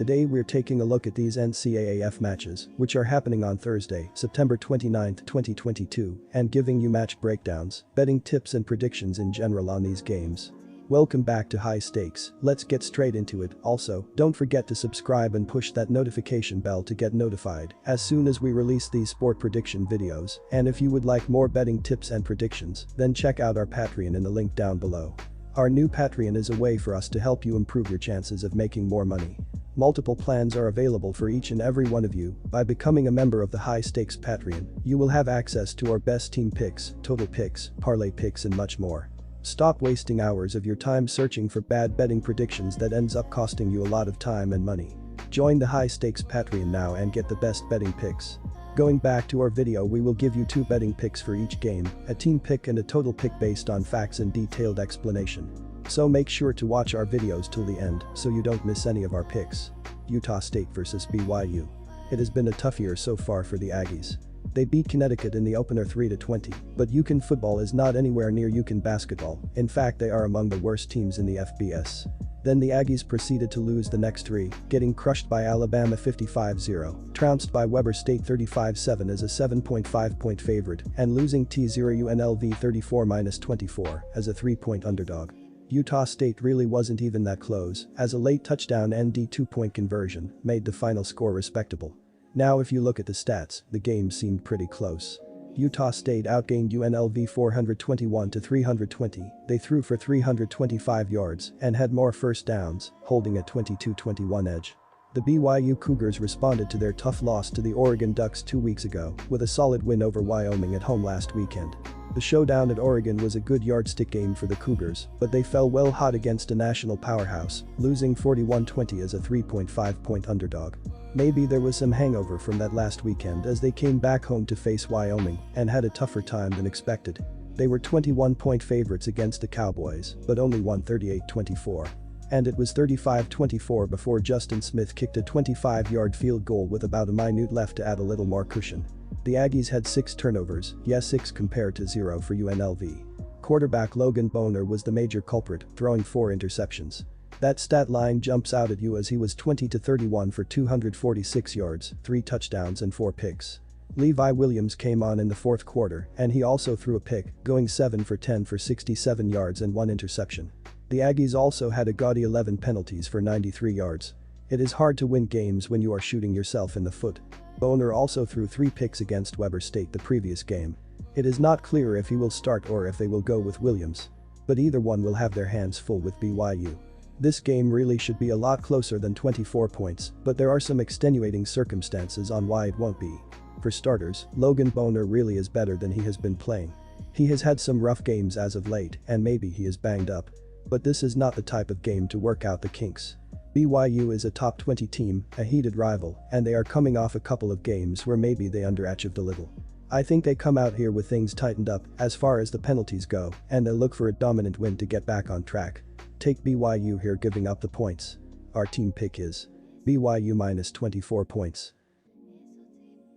Today we're taking a look at these NCAAF matches, which are happening on Thursday, September 29, 2022, and giving you match breakdowns, betting tips and predictions in general on these games. Welcome back to High Stakes, let's get straight into it. Also, don't forget to subscribe and push that notification bell to get notified as soon as we release these sport prediction videos, and if you would like more betting tips and predictions, then check out our Patreon in the link down below. Our new Patreon is a way for us to help you improve your chances of making more money. Multiple plans are available for each and every one of you. By becoming a member of the High Stakes Patreon, you will have access to our best team picks, total picks, parlay picks and much more. Stop wasting hours of your time searching for bad betting predictions that ends up costing you a lot of time and money. Join the High Stakes Patreon now and get the best betting picks. Going back to our video, we will give you 2 betting picks for each game, a team pick and a total pick based on facts and detailed explanation. So make sure to watch our videos till the end so you don't miss any of our picks. Utah State vs BYU. It has been a tough year so far for the Aggies. They beat Connecticut in the opener 3-20, but UConn football is not anywhere near UConn basketball. In fact, they are among the worst teams in the FBS. Then the Aggies proceeded to lose the next 3, getting crushed by Alabama 55-0, trounced by Weber State 35-7 as a 7.5-point favorite, and losing T0 UNLV 34-24 as a 3-point underdog. Utah State really wasn't even that close, as a late touchdown and 2-point conversion made the final score respectable. Now if you look at the stats, the game seemed pretty close. Utah State outgained UNLV 421-320, they threw for 325 yards and had more first downs, holding a 22-21 edge. The BYU Cougars responded to their tough loss to the Oregon Ducks 2 weeks ago with a solid win over Wyoming at home last weekend. The showdown at Oregon was a good yardstick game for the Cougars, but they fell well hot against a national powerhouse, losing 41-20 as a 3.5-point underdog. Maybe there was some hangover from that last weekend as they came back home to face Wyoming and had a tougher time than expected. They were 21-point favorites against the Cowboys, but only won 38-24. And it was 35-24 before Justin Smith kicked a 25-yard field goal with about a minute left to add a little more cushion. The Aggies had 6 turnovers, 6 compared to 0 for UNLV. Quarterback Logan Boner was the major culprit, throwing 4 interceptions. That stat line jumps out at you as he was 20-31 for 246 yards, 3 touchdowns and 4 picks. Levi Williams came on in the fourth quarter, and he also threw a pick, going 7 for 10 for 67 yards and 1 interception. The Aggies also had a gaudy 11 penalties for 93 yards. It is hard to win games when you are shooting yourself in the foot. Boner also threw 3 picks against Weber State the previous game. It is not clear if he will start or if they will go with Williams. But either one will have their hands full with BYU. This game really should be a lot closer than 24 points, but there are some extenuating circumstances on why it won't be. For starters, Logan Boner really is better than he has been playing. He has had some rough games as of late, and maybe he is banged up. But this is not the type of game to work out the kinks. BYU is a top 20 team, a heated rival, and they are coming off a couple of games where maybe they underachieved a little. I think they come out here with things tightened up as far as the penalties go, and they'll look for a dominant win to get back on track. Take BYU here giving up the points. Our team pick is BYU minus 24 points.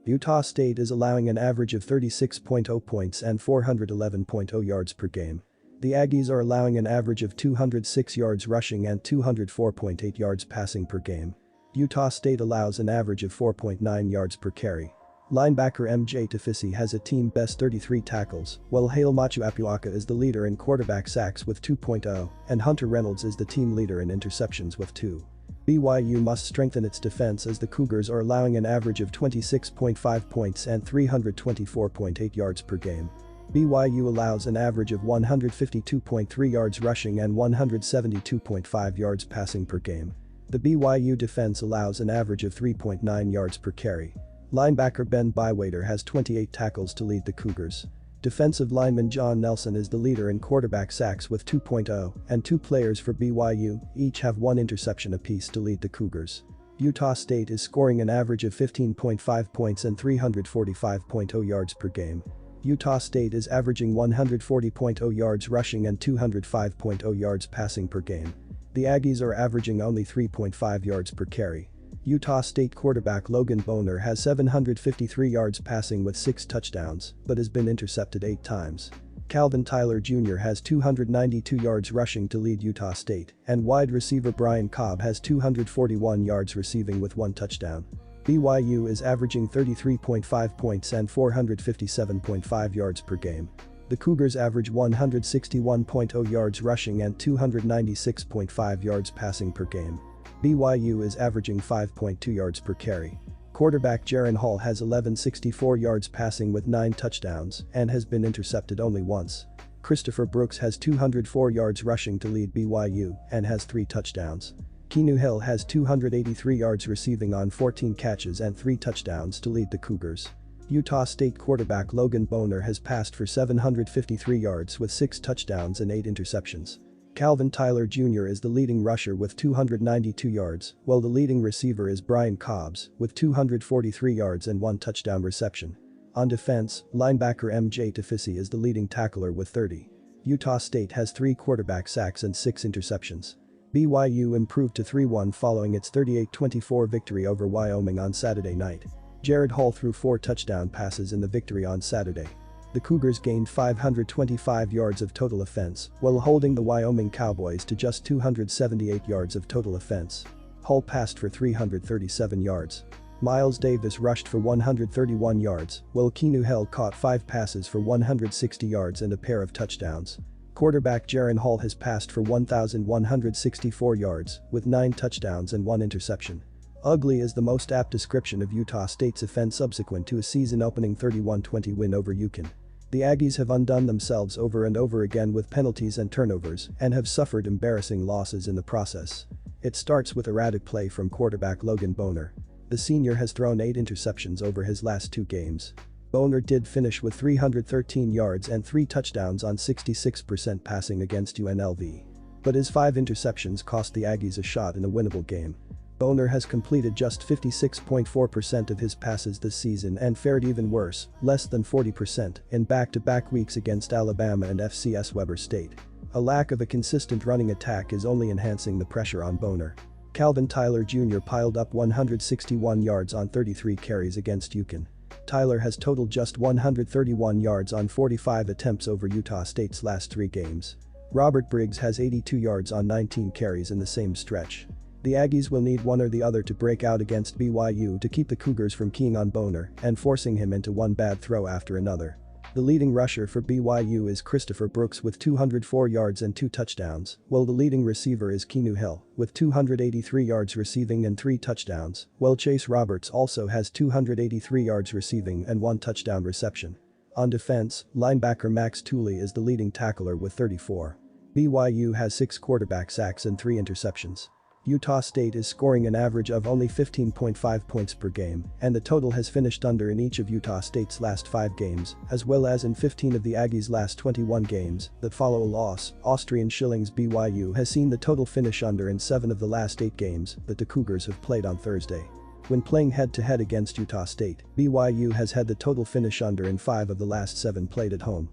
Utah State is allowing an average of 36.0 points and 411.0 yards per game. The Aggies are allowing an average of 206 yards rushing and 204.8 yards passing per game. Utah State allows an average of 4.9 yards per carry. Linebacker MJ Tafisi has a team-best 33 tackles, while Haile Machuapuaka is the leader in quarterback sacks with 2.0, and Hunter Reynolds is the team leader in interceptions with 2. BYU must strengthen its defense as the Cougars are allowing an average of 26.5 points and 324.8 yards per game. BYU allows an average of 152.3 yards rushing and 172.5 yards passing per game. The BYU defense allows an average of 3.9 yards per carry. Linebacker Ben Bywater has 28 tackles to lead the Cougars. Defensive lineman John Nelson is the leader in quarterback sacks with 2.0, and 2 players for BYU each have 1 interception apiece to lead the Cougars. Utah State is scoring an average of 15.5 points and 345.0 yards per game. Utah State is averaging 140.0 yards rushing and 205.0 yards passing per game. The Aggies are averaging only 3.5 yards per carry. Utah State quarterback Logan Boner has 753 yards passing with 6 touchdowns, but has been intercepted 8 times. Calvin Tyler Jr. has 292 yards rushing to lead Utah State, and wide receiver Brian Cobb has 241 yards receiving with 1 touchdown. BYU is averaging 33.5 points and 457.5 yards per game. The Cougars average 161.0 yards rushing and 296.5 yards passing per game. BYU is averaging 5.2 yards per carry. Quarterback Jaren Hall has 1164 yards passing with 9 touchdowns and has been intercepted only once. Christopher Brooks has 204 yards rushing to lead BYU and has 3 touchdowns. Keanu Hill has 283 yards receiving on 14 catches and 3 touchdowns to lead the Cougars. Utah State quarterback Logan Boner has passed for 753 yards with 6 touchdowns and 8 interceptions. Calvin Tyler Jr. is the leading rusher with 292 yards, while the leading receiver is Brian Cobbs with 243 yards and 1 touchdown reception. On defense, linebacker MJ Tafisi is the leading tackler with 30. Utah State has 3 quarterback sacks and 6 interceptions. BYU improved to 3-1 following its 38-24 victory over Wyoming on Saturday night. Jared Hall threw 4 touchdown passes in the victory on Saturday. The Cougars gained 525 yards of total offense while holding the Wyoming Cowboys to just 278 yards of total offense. Hall passed for 337 yards. Miles Davis rushed for 131 yards, while Keanu Hill caught 5 passes for 160 yards and a pair of touchdowns. Quarterback Jaren Hall has passed for 1,164 yards with 9 touchdowns and 1 interception. Ugly is the most apt description of Utah State's offense subsequent to a season-opening 31-20 win over UConn. The Aggies have undone themselves over and over again with penalties and turnovers and have suffered embarrassing losses in the process. It starts with erratic play from quarterback Logan Boner. The senior has thrown 8 interceptions over his last 2 games. Boner did finish with 313 yards and 3 touchdowns on 66% passing against UNLV. But his 5 interceptions cost the Aggies a shot in a winnable game. Boner has completed just 56.4% of his passes this season and fared even worse, less than 40%, in back-to-back weeks against Alabama and FCS Weber State. A lack of a consistent running attack is only enhancing the pressure on Boner. Calvin Tyler Jr. piled up 161 yards on 33 carries against UConn. Tyler has totaled just 131 yards on 45 attempts over Utah State's last 3 games. Robert Briggs has 82 yards on 19 carries in the same stretch. The Aggies will need one or the other to break out against BYU to keep the Cougars from keying on Boner and forcing him into one bad throw after another. The leading rusher for BYU is Christopher Brooks with 204 yards and 2 touchdowns, while the leading receiver is Keanu Hill with 283 yards receiving and 3 touchdowns, while Chase Roberts also has 283 yards receiving and 1 touchdown reception. On defense, linebacker Max Tooley is the leading tackler with 34. BYU has 6 quarterback sacks and 3 interceptions. Utah State is scoring an average of only 15.5 points per game, and the total has finished under in each of Utah State's last 5 games, as well as in 15 of the Aggies' last 21 games that follow a loss. Austrian Shillings BYU has seen the total finish under in 7 of the last 8 games that the Cougars have played on Thursday. When playing head-to-head against Utah State, BYU has had the total finish under in 5 of the last 7 played at home.